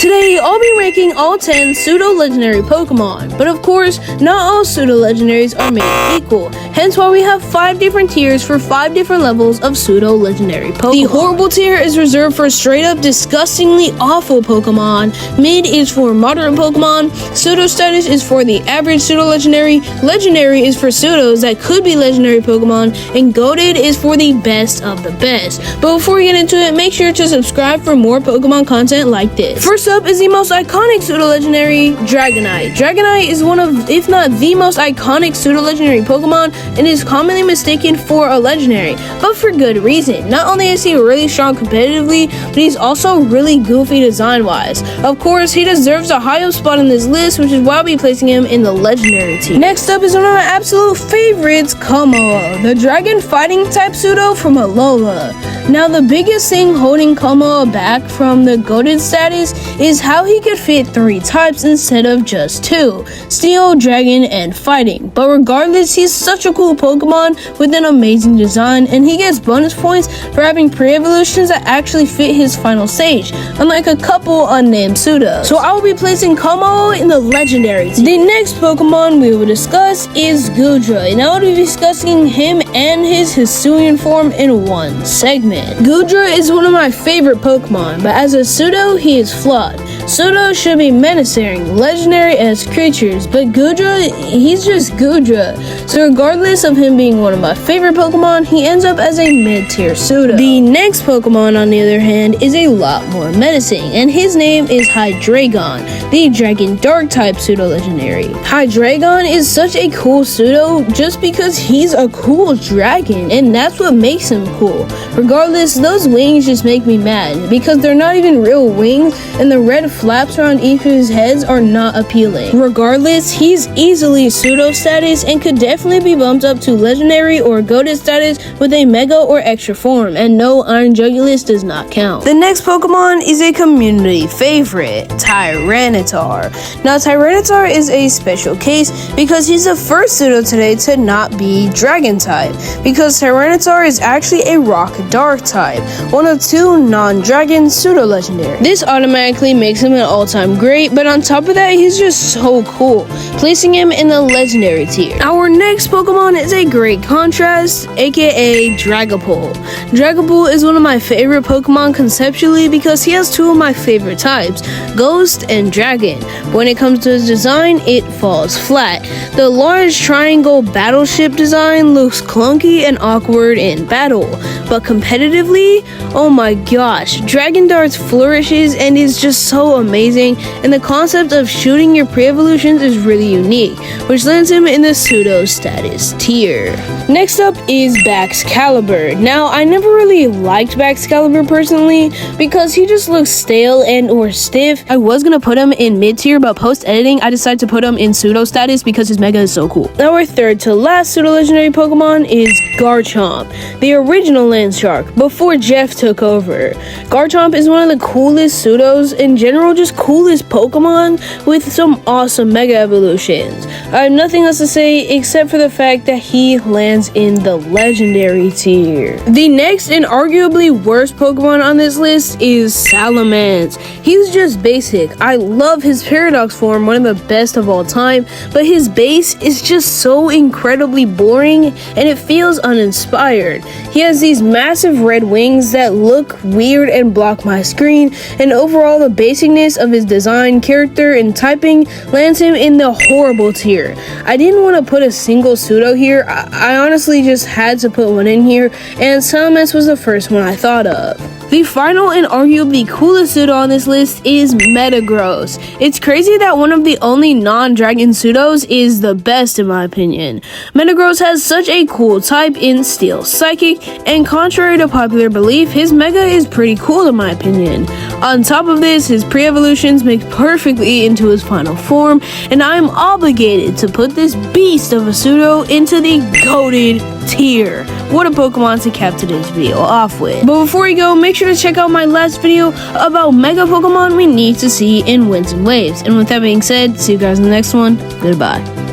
Today, I'll be ranking all 10 pseudo-legendary Pokemon, but of course, not all pseudo-legendaries are made equal, hence why we have 5 different tiers for 5 different levels of pseudo-legendary Pokemon. The horrible tier is reserved for straight-up disgustingly awful Pokemon, mid is for moderate Pokemon, pseudo status is for the average pseudo-legendary, legendary is for pseudos that could be legendary Pokemon, and goated is for the best of the best. But before we get into it, make sure to subscribe for more Pokemon content like this. First up is the most iconic pseudo-legendary, Dragonite. Dragonite is one of, if not the most iconic pseudo-legendary Pokemon, and is commonly mistaken for a legendary, but for good reason. Not only is he really strong competitively, but he's also really goofy design-wise. Of course, he deserves a high up spot on this list, which is why I'll be placing him in the legendary tier. Next up is one of my absolute favorites, Como, the dragon fighting type pseudo from Alola. Now, the biggest thing holding Como back from the goated status is how he could fit 3 types instead of just 2, Steel, Dragon, and Fighting. But regardless, he's such a cool Pokemon with an amazing design, and he gets bonus points for having pre-evolutions that actually fit his final stage, unlike a couple unnamed pseudos. So I will be placing Como in the legendary tier. The next Pokemon we will discuss is Goodra, and I will be discussing him and his Hisuian form in one segment. Goodra is one of my favorite Pokemon, but as a pseudo, he is flawed. Pseudo should be menacing, legendary as creatures, but Goodra, he's just Goodra. So regardless of him being one of my favorite Pokemon, he ends up as a mid-tier pseudo. The next Pokemon, on the other hand, is a lot more menacing, and his name is Hydreigon, the Dragon Dark type pseudo-legendary. Hydreigon is such a cool pseudo just because he's a cool dragon, and that's what makes him cool. Regardless, those wings just make me mad because they're not even real wings, and the red flaps around each of his heads are not appealing. Regardless, he's easily pseudo status and could definitely be bumped up to legendary or goated status with a mega or extra form, and no, Iron Jugulus does not count. The next Pokemon is a community favorite, Tyranitar. Now, Tyranitar is a special case because he's the first pseudo today to not be dragon type, because Tyranitar is actually a rock dark type, one of 2 non-dragon pseudo-legendary. This automatically makes him an all-time great, but on top of that, he's just so cool, placing him in the legendary tier. Our next Pokemon is a great contrast, aka Dragapult. Dragapult is one of my favorite Pokemon conceptually because he has 2 of my favorite types, Ghost and Dragon. But when it comes to his design, it falls flat. The large triangle battleship design looks clunky and awkward in battle, but competitively, oh my gosh, Dragon Darts flourishes and is just so amazing, and the concept of shooting your pre-evolutions is really unique, which lands him in the pseudo status tier. Next up is Baxcalibur. Now, I never really liked Baxcalibur personally because he just looks stale and or stiff. I was gonna put him in mid-tier, but post-editing, I decided to put him in pseudo status because his mega is so cool. Our third to last pseudo-legendary Pokemon is Garchomp, the original land shark, before Jeff took over. Garchomp is one of the coolest pseudos, in general just coolest Pokemon with some awesome mega evolutions. I have nothing else to say except for the fact that he lands in the legendary tier. The next and arguably worst Pokemon on this list is Salamence. He's just basic. I love his Paradox form, one of the best of all time, but his base is just so incredibly boring and it feels uninspired. He has these massive red wings that look weird and block my screen, and overall the basicness of his design, character, and typing lands him in the horrible tier. I didn't want to put a single pseudo here, I honestly just had to put one in here, and Salamence was the first one I thought of. The final and arguably coolest pseudo on this list is Metagross. It's crazy that one of the only non-dragon pseudos is the best in my opinion. Metagross has such a cool type in Steel Psychic, and contrary to popular belief, his mega is pretty cool in my opinion. On top of this, his pre-evolutions make perfectly into his final form, and I am obligated to put this beast of a pseudo into the goated tier. What a Pokemon to cap today's video off with. But before we go, make sure to check out my last video about mega Pokemon we need to see in Winds and Waves. And with that being said, see you guys in the next one. Goodbye.